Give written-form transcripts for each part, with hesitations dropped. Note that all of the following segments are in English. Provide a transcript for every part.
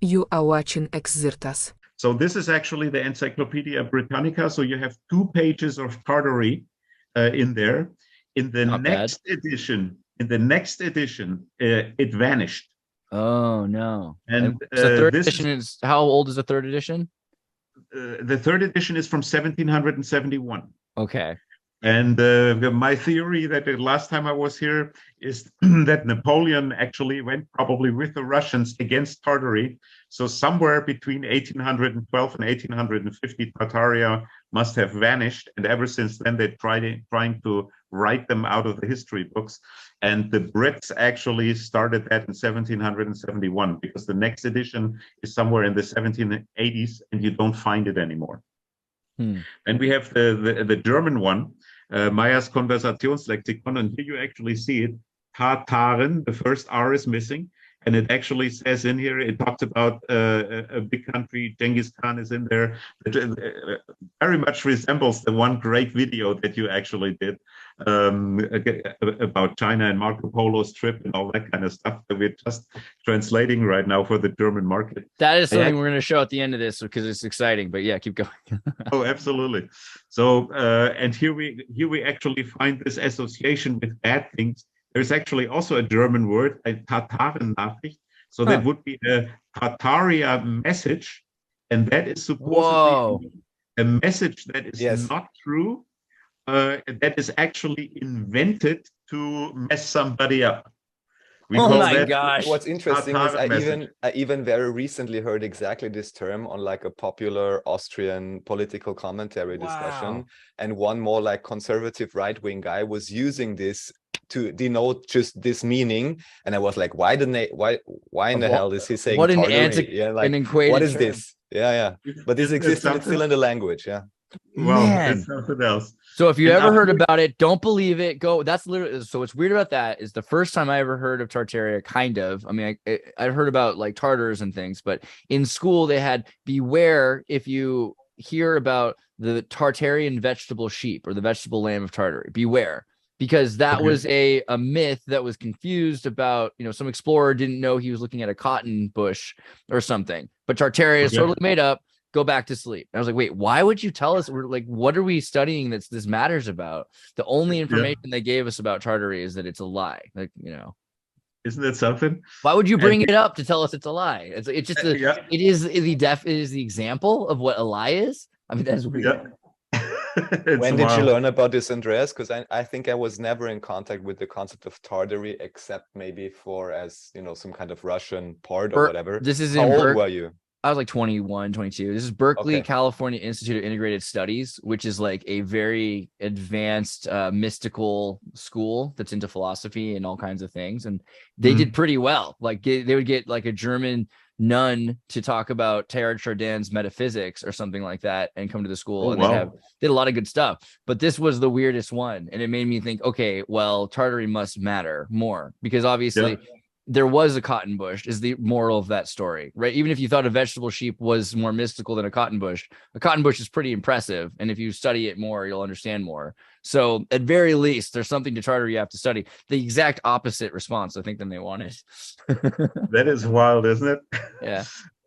You are watching Xirtus. So this is actually the Encyclopedia Britannica. So you have 2 pages of Tartary in there. In the Not bad. next edition, it vanished. Oh no. And And the third this is edition is how old is the third edition? the third edition is from 1771. Okay. And my theory that the last time I was here is that Napoleon actually went probably with the Russians against Tartary. So somewhere between 1812 and 1850, Tartaria must have vanished. And ever since then, they're trying to write them out of the history books. And the Brits actually started that in 1771 because the next edition is somewhere in the 1780s and you don't find it anymore. Hmm. And we have the German one, Meyers Konversationslexikon, and here you actually see it. Tartaren, the first R is missing, and it actually says in here, it talks about a big country, Genghis Khan is in there. It very much resembles the one great video that you actually did about China and Marco Polo's trip and all that kind of stuff that we're just translating right now for the German market. That is something we're going to show at the end of this because it's exciting. But yeah, keep going. Oh, absolutely. So, and here we actually find this association with bad things. There's actually also a German word, a Tataren-Nachricht. So that would be a Tartaria message, and that is supposedly a message that is not true. That is actually invented to mess somebody up. We Oh call my that gosh. What's interesting is Tataren I even very recently heard exactly this term on like a popular Austrian political commentary discussion. And one more like conservative right-wing guy was using this to denote just this meaning. And I was like, why in the hell is he saying what an Tartary? Yeah, like what is term. this? Yeah. But this exists and it's still in the language, yeah. Well, Man. it's something else. So if you ever heard about it, don't believe it. Go. That's literally. So what's weird about that is the first time I ever heard of Tartaria. Kind of. I mean, I heard about like Tartars and things, but in school they had beware if you hear about the Tartarian vegetable sheep or the vegetable lamb of Tartary. Beware. Because that was a myth that was confused about, some explorer didn't know he was looking at a cotton bush or something. But Tartaria is totally made up. Go back to sleep. I was like, wait, why would you tell us? We're like, what are we studying this matters about? The only information they gave us about Tartary is that it's a lie. Like, Isn't that something? Why would you bring it up to tell us it's a lie? It's just it is the example of what a lie is. I mean, that's weird. When did you learn about this, Andreas? Because I think I was never in contact with the concept of Tartary, except maybe for as some kind of Russian part or whatever. This is How old were you? I was like 21, 22. This is Berkeley, California Institute of Integrated Studies, which is like a very advanced mystical school that's into philosophy and all kinds of things. And they did pretty well. Like they would get like a German nun to talk about Teilhard Chardin's metaphysics or something like that and come to the school. They did a lot of good stuff. But this was the weirdest one. And it made me think, okay, well, Tartary must matter more because obviously there was a cotton bush is the moral of that story, right? Even if you thought a vegetable sheep was more mystical than a cotton bush is pretty impressive. And if you study it more, you'll understand more. So at very least, there's something to Tartary you have to study. The exact opposite response, I think, than they wanted. That is wild, isn't it? Yeah.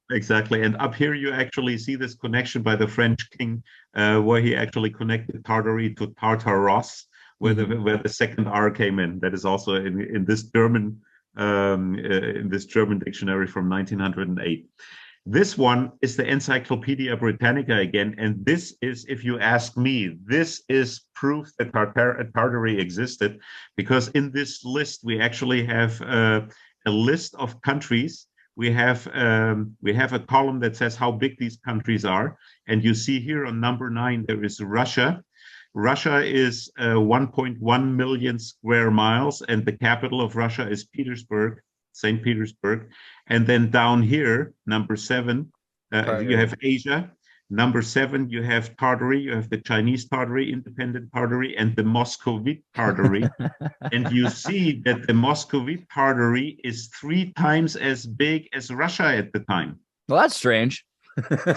Exactly. And up here, you actually see this connection by the French king, where he actually connected Tartary to Tartaros, where the second R came in. That is also in this German dictionary from 1908. This one is the Encyclopedia Britannica again, and this is, if you ask me, this is proof that Tartary existed, because in this list we actually have a list of countries. We have a column that says how big these countries are, and you see here on number 9 there is Russia. Russia is 1.1 million square miles, and the capital of Russia is Petersburg, St. Petersburg. And then down here, number 7, you have Asia. Number 7, you have Tartary, you have the Chinese Tartary, independent Tartary, and the Muscovite Tartary. And you see that the Muscovite Tartary is 3 times as big as Russia at the time. Well, that's strange.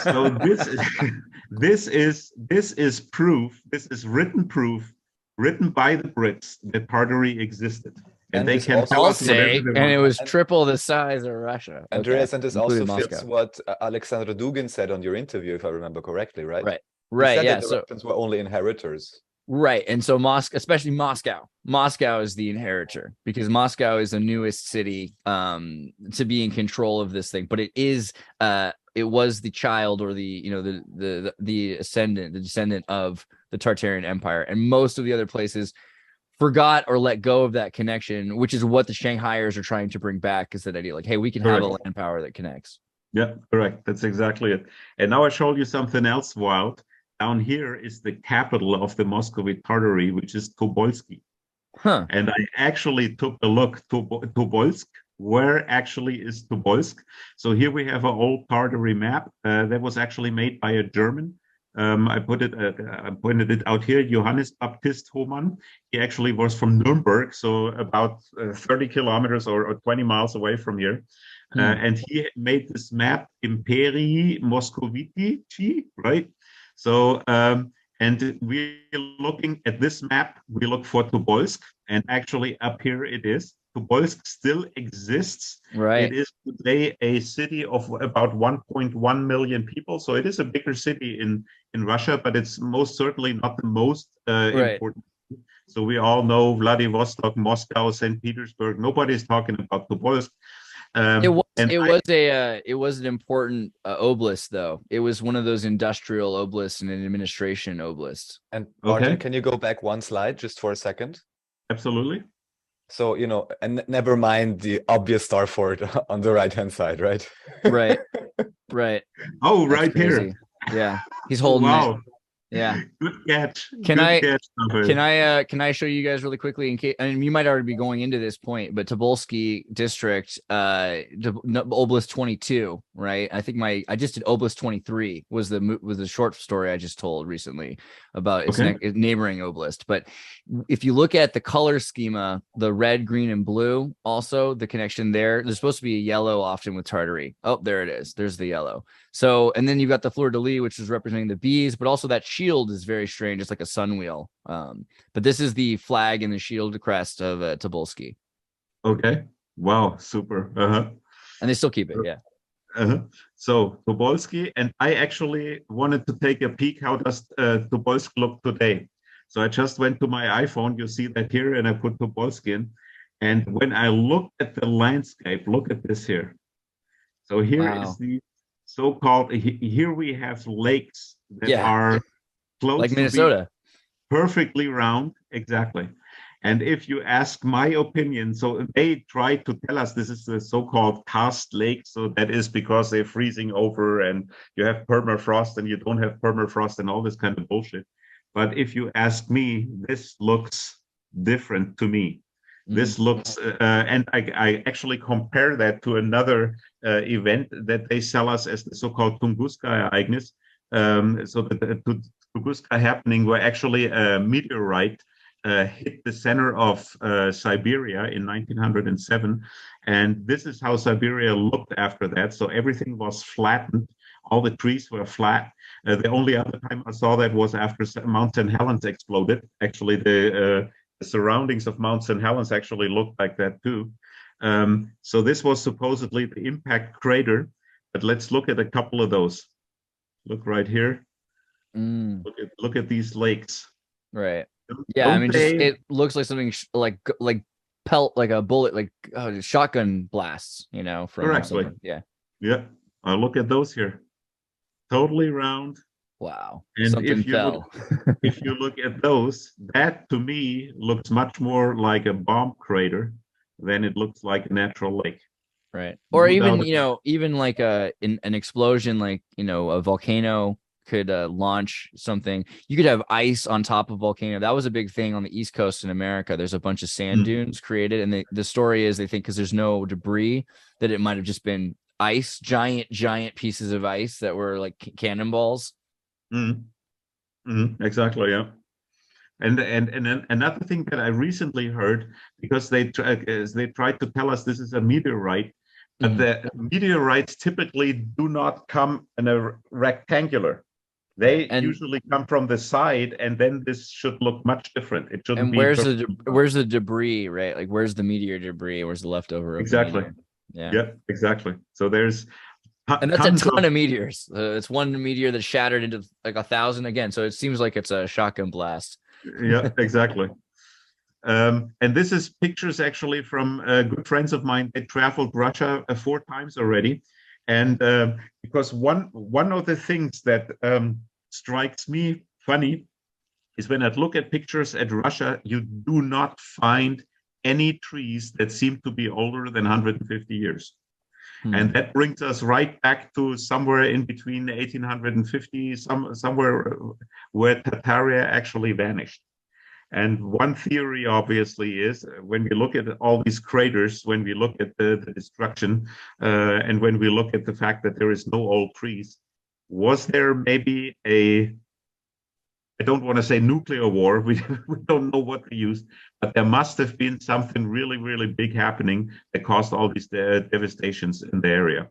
So this is proof. This is written proof, written by the Brits, that Tartary existed. And they this can also- tell I'll us whatever say, they and it want. was triple the size of Russia. Andreas, and this also including fits Moscow. what Alexander Dugin said on your interview, if I remember correctly, right? Right, He right, said yeah. that the So Russians were only inheritors. right, and so Moscow, especially Moscow, Moscow is the inheritor because Moscow is the newest city to be in control of this thing, but it was the child or the ascendant, the descendant of the Tartarian Empire, and most of the other places forgot or let go of that connection, which is what the Shanghaiers are trying to bring back, is that idea like, hey, we can have a land power that connects. Yeah, correct. That's exactly it. And now I showed you something else wild. Down here is the capital of the Muscovite Tartary, which is Tobolsky. Huh. And I actually took a look to Tobolsk. Where actually is Tobolsk? So here we have an old Tartary map that was actually made by a German. I pointed it out here, Johannes Baptist Hohmann. He actually was from Nuremberg, so about 30 kilometers or 20 miles away from here. And he made this map, Imperii Moscovitici, right? So, and we're looking at this map, we look for Tobolsk, and actually up here it is. Tobolsk still exists. Right. It is today a city of about 1.1 million people. So it is a bigger city in Russia, but it's most certainly not the most important. So we all know Vladivostok, Moscow, St. Petersburg. Nobody's talking about Tobolsk. It was an important oblast, though. It was one of those industrial oblasts and an administration oblast. And Martin, can you go back one slide just for a second? Absolutely. So, and never mind the obvious star fort on the right-hand side, right? Right. Right. Oh, right here. Yeah. He's holding it. Yeah. Good catch. Can I show you guys really quickly in case, and you might already be going into this point, but Tobolsky district, Oblast 22, right? I think I just did Oblast 23 was the short story I just told recently about its neighboring oblast. But if you look at the color schema, the red, green, and blue, also the connection there's supposed to be a yellow often with Tartary. Oh, there it is. There's the yellow. So, and then you've got the fleur-de-lis, which is representing the bees, but also that shield is very strange. It's like a sun wheel. But this is the flag and the shield crest of Tobolsky. Okay. Wow. Super. And they still keep it. Yeah. So Tobolsky, and I actually wanted to take a peek. How does Tobolsk look today? So I just went to my iPhone. You see that here, and I put Tobolsk in. And when I look at the landscape, look at this here. So here is the so-called, here we have lakes that are close like Minnesota, perfectly round. Exactly. And if you ask my opinion, so they try to tell us this is the so-called karst lake. So that is because they're freezing over and you have permafrost and you don't have permafrost and all this kind of bullshit. But if you ask me, this looks different to me. This looks, and I actually compare that to another event that they sell us as the so-called Tunguska Ereignis. So the Tunguska happening where actually a meteorite hit the center of Siberia in 1907. And this is how Siberia looked after that. So everything was flattened. All the trees were flat. The only other time I saw that was after Mount St. Helens exploded. Actually, the surroundings of Mount St. Helens actually looked like that too. So this was supposedly the impact crater. But let's look at a couple of those. Look right here. Look at these lakes. Right. Yeah, I mean, it looks like something like a bullet, like shotgun blasts, from correctly. Yeah. Look at those here. Totally round. Wow. And something fell. If you look at those, that to me looks much more like a bomb crater than it looks like a natural lake. Right. Or even, even like an explosion, like, a volcano could launch something. You could have ice on top of volcano. That was a big thing on the East Coast in America. There's a bunch of sand dunes created, and the story is they think because there's no debris that it might have just been ice, giant pieces of ice that were like cannonballs. Exactly, yeah. And then another thing that I recently heard, because they tried to tell us this is a meteorite, but the meteorites typically do not come in a rectangular. They And- usually come from the side, and then this should look much different. It shouldn't And be where's the debris, right? Like where's the meteor debris? Where's the leftover of exactly. the meteor? Yeah, exactly. So there's And that's a tons ton of meteors. It's one meteor that shattered into like 1,000 again. So it seems like it's a shotgun blast. Yeah, exactly. And this is pictures actually from good friends of mine. They traveled Russia 4 times already. And because one of the things that strikes me funny is when I look at pictures at Russia, you do not find any trees that seem to be older than 150 years. And that brings us right back to somewhere in between 1850, somewhere where Tartaria actually vanished. And one theory, obviously, is when we look at all these craters, when we look at the destruction, and when we look at the fact that there is no old trees, was there maybe I don't want to say nuclear war, we don't know what they used, but there must have been something really, really big happening that caused all these devastations in the area.